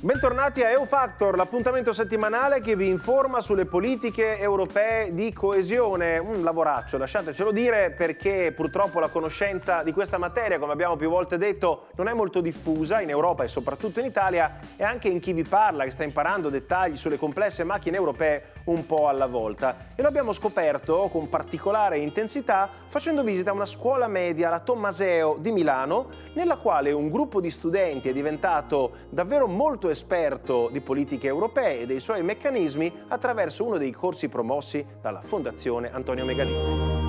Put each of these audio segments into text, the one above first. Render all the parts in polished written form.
Bentornati a EU Factor, l'appuntamento settimanale che vi informa sulle politiche europee di coesione. Un lavoraccio, lasciatecelo dire, perché purtroppo la conoscenza di questa materia, come abbiamo più volte detto, non è molto diffusa in Europa e soprattutto in Italia, e anche in chi vi parla, che sta imparando dettagli sulle complesse macchine europee un po' alla volta. E lo abbiamo scoperto con particolare intensità facendo visita a una scuola media, la Tommaseo di Milano, nella quale un gruppo di studenti è diventato davvero molto esperto di politiche europee e dei suoi meccanismi attraverso uno dei corsi promossi dalla Fondazione Antonio Megalizzi.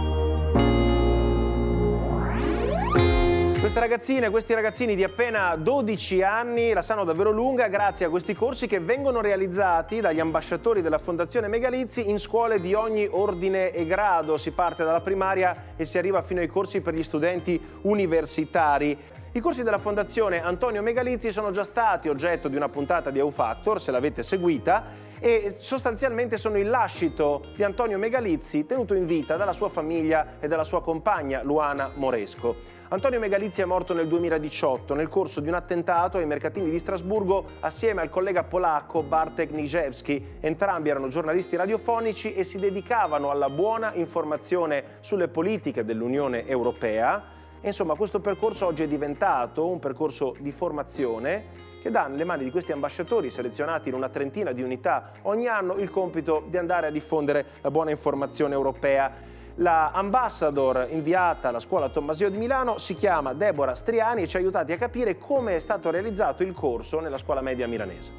Queste ragazzine e questi ragazzini di appena 12 anni la sanno davvero lunga grazie a questi corsi che vengono realizzati dagli ambasciatori della Fondazione Megalizzi in scuole di ogni ordine e grado. Si parte dalla primaria e si arriva fino ai corsi per gli studenti universitari. I corsi della Fondazione Antonio Megalizzi sono già stati oggetto di una puntata di EU Factor, se l'avete seguita, e sostanzialmente sono il lascito di Antonio Megalizzi tenuto in vita dalla sua famiglia e dalla sua compagna Luana Moresco. Antonio Megalizzi è morto nel 2018 nel corso di un attentato ai mercatini di Strasburgo assieme al collega polacco Bartek Niżewski. Entrambi erano giornalisti radiofonici e si dedicavano alla buona informazione sulle politiche dell'Unione Europea. E insomma, questo percorso oggi è diventato un percorso di formazione che dà nelle mani di questi ambasciatori selezionati in una trentina di unità ogni anno il compito di andare a diffondere la buona informazione europea. La ambassador inviata alla scuola Tommaseo di Milano si chiama Deborah Striani e ci ha aiutati a capire come è stato realizzato il corso nella scuola media milanese.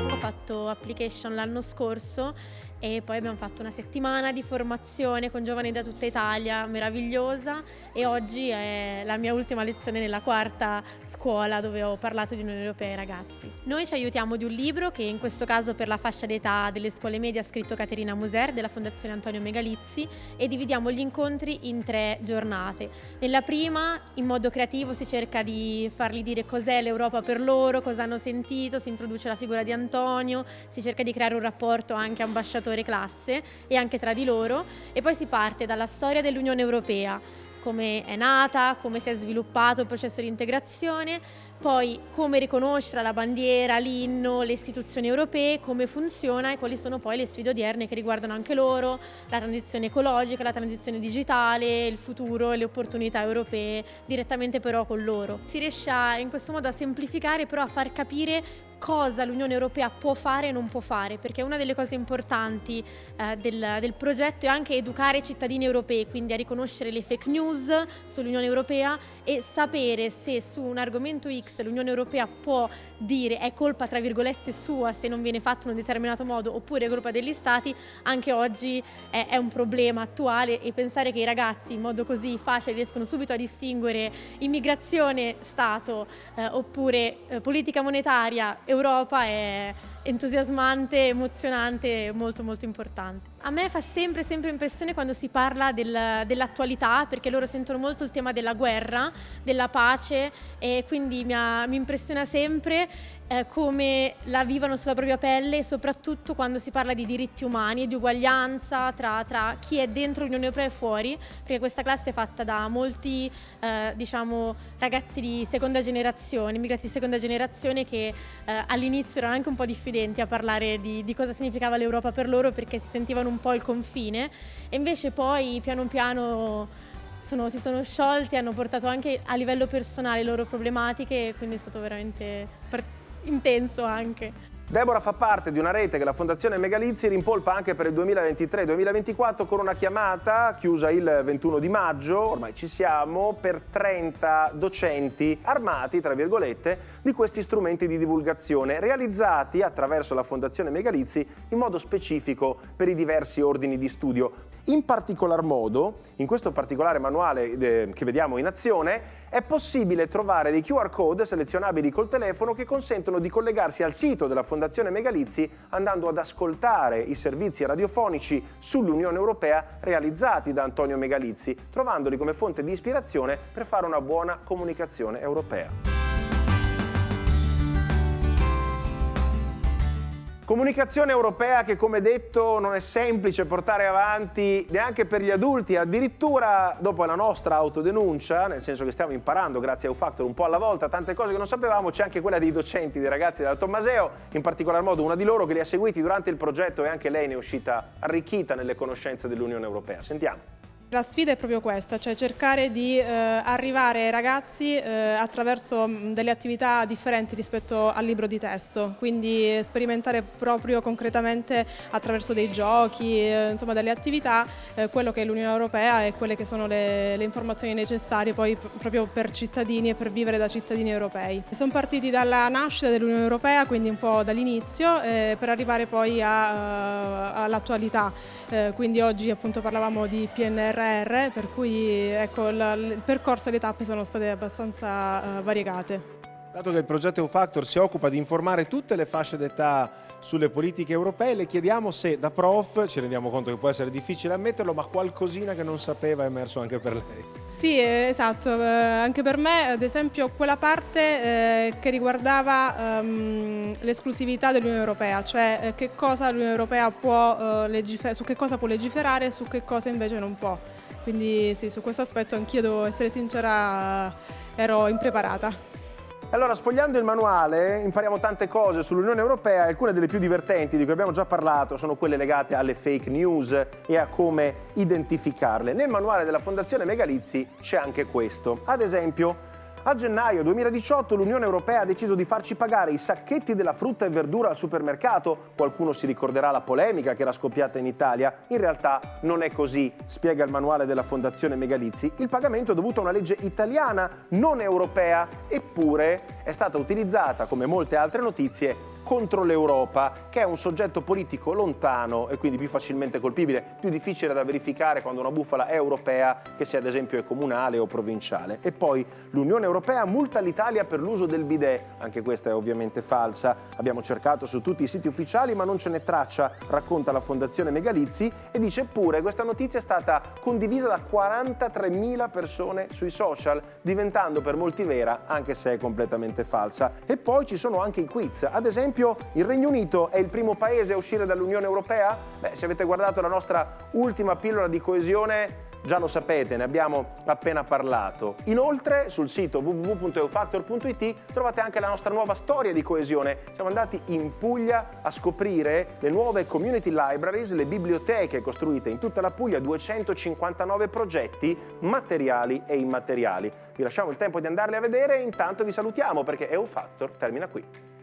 Ho fatto application l'anno scorso e poi abbiamo fatto una settimana di formazione con giovani da tutta Italia, meravigliosa, e oggi è la mia ultima lezione nella quarta scuola dove ho parlato di Unione Europea ai ragazzi. Noi ci aiutiamo di un libro che in questo caso per la fascia d'età delle scuole medie ha scritto Caterina Muser della Fondazione Antonio Megalizzi e dividiamo gli incontri in 3 giornate. Nella prima, in modo creativo, si cerca di fargli dire cos'è l'Europa per loro, cosa hanno sentito, si introduce la figura di Antonio, si cerca di creare un rapporto anche ambasciatore classe e anche tra di loro, e poi si parte dalla storia dell'Unione Europea, come è nata, come si è sviluppato il processo di integrazione, poi come riconoscere la bandiera, l'inno, le istituzioni europee, come funziona e quali sono poi le sfide odierne che riguardano anche loro, la transizione ecologica, la transizione digitale, il futuro e le opportunità europee, direttamente però con loro. Si riesce in questo modo a semplificare, però a far capire cosa l'Unione Europea può fare e non può fare, perché una delle cose importanti del progetto è anche educare i cittadini europei, quindi a riconoscere le fake news sull'Unione Europea e sapere se su un argomento X l'Unione Europea può dire è colpa tra virgolette sua se non viene fatto in un determinato modo oppure è colpa degli stati. Anche oggi è un problema attuale, e pensare che i ragazzi in modo così facile riescono subito a distinguere immigrazione, Stato oppure politica monetaria, Europa è entusiasmante, emozionante, molto molto importante. A me fa sempre impressione quando si parla dell'attualità, perché loro sentono molto il tema della guerra, della pace, e quindi mi impressiona sempre come la vivono sulla propria pelle, e soprattutto quando si parla di diritti umani e di uguaglianza tra chi è dentro l'Unione Europea e fuori, perché questa classe è fatta da molti ragazzi di seconda generazione, immigrati di seconda generazione che all'inizio erano anche un po' diffidenti a parlare di cosa significava l'Europa per loro, perché si sentivano un po' il confine, e invece poi piano piano si sono sciolti, hanno portato anche a livello personale le loro problematiche, quindi è stato veramente intenso anche. Deborah fa parte di una rete che la Fondazione Megalizzi rimpolpa anche per il 2023-2024 con una chiamata chiusa il 21 di maggio, ormai ci siamo, per 30 docenti armati, tra virgolette, di questi strumenti di divulgazione realizzati attraverso la Fondazione Megalizzi in modo specifico per i diversi ordini di studio. In particolar modo, in questo particolare manuale che vediamo in azione, è possibile trovare dei QR code selezionabili col telefono che consentono di collegarsi al sito della Fondazione Megalizzi andando ad ascoltare i servizi radiofonici sull'Unione Europea realizzati da Antonio Megalizzi, trovandoli come fonte di ispirazione per fare una buona comunicazione europea. Comunicazione europea che, come detto, non è semplice portare avanti neanche per gli adulti, addirittura dopo la nostra autodenuncia, nel senso che stiamo imparando grazie a U-Factor un po' alla volta tante cose che non sapevamo. C'è anche quella dei docenti, dei ragazzi della Tommaseo, in particolar modo una di loro che li ha seguiti durante il progetto e anche lei ne è uscita arricchita nelle conoscenze dell'Unione Europea. Sentiamo. La sfida è proprio questa, cioè cercare di arrivare ai ragazzi attraverso delle attività differenti rispetto al libro di testo, quindi sperimentare proprio concretamente attraverso dei giochi, insomma delle attività, quello che è l'Unione Europea e quelle che sono le informazioni necessarie poi proprio per cittadini e per vivere da cittadini europei. Sono partiti dalla nascita dell'Unione Europea, quindi un po' dall'inizio, per arrivare poi all'attualità, quindi oggi appunto parlavamo di PNRR, per cui ecco, il percorso e le tappe sono state abbastanza variegate. Dato che il progetto U-Factor si occupa di informare tutte le fasce d'età sulle politiche europee, le chiediamo se da prof, ci rendiamo conto che può essere difficile ammetterlo, ma qualcosina che non sapeva è emerso anche per lei. Sì, esatto, anche per me ad esempio quella parte che riguardava l'esclusività dell'Unione Europea, cioè che cosa l'Unione Europea può su che cosa può legiferare e su che cosa invece non può. Quindi sì, su questo aspetto anch'io devo essere sincera, ero impreparata. Allora, sfogliando il manuale, impariamo tante cose sull'Unione Europea. Alcune delle più divertenti, di cui abbiamo già parlato, sono quelle legate alle fake news e a come identificarle. Nel manuale della Fondazione Megalizzi c'è anche questo. Ad esempio, a gennaio 2018 l'Unione Europea ha deciso di farci pagare i sacchetti della frutta e verdura al supermercato. Qualcuno si ricorderà la polemica che era scoppiata in Italia. In realtà non è così, spiega il manuale della Fondazione Megalizzi. Il pagamento è dovuto a una legge italiana, non europea, eppure è stata utilizzata, come molte altre notizie, contro l'Europa, che è un soggetto politico lontano e quindi più facilmente colpibile, più difficile da verificare quando una bufala è europea che se ad esempio è comunale o provinciale. E poi l'Unione Europea multa l'Italia per l'uso del bidet, anche questa è ovviamente falsa. Abbiamo cercato su tutti i siti ufficiali ma non ce n'è traccia, racconta la Fondazione Megalizzi e dice eppure questa notizia è stata condivisa da 43.000 persone sui social, diventando per molti vera anche se è completamente falsa. E poi ci sono anche i quiz, ad esempio il Regno Unito è il primo paese a uscire dall'Unione Europea? Beh, se avete guardato la nostra ultima pillola di coesione già lo sapete, ne abbiamo appena parlato. Inoltre sul sito www.eufactor.it trovate anche la nostra nuova storia di coesione. Siamo andati in Puglia a scoprire le nuove community libraries, le biblioteche costruite in tutta la Puglia, 259 progetti materiali e immateriali. Vi lasciamo il tempo di andarli a vedere e intanto vi salutiamo perché EU-Factor termina qui.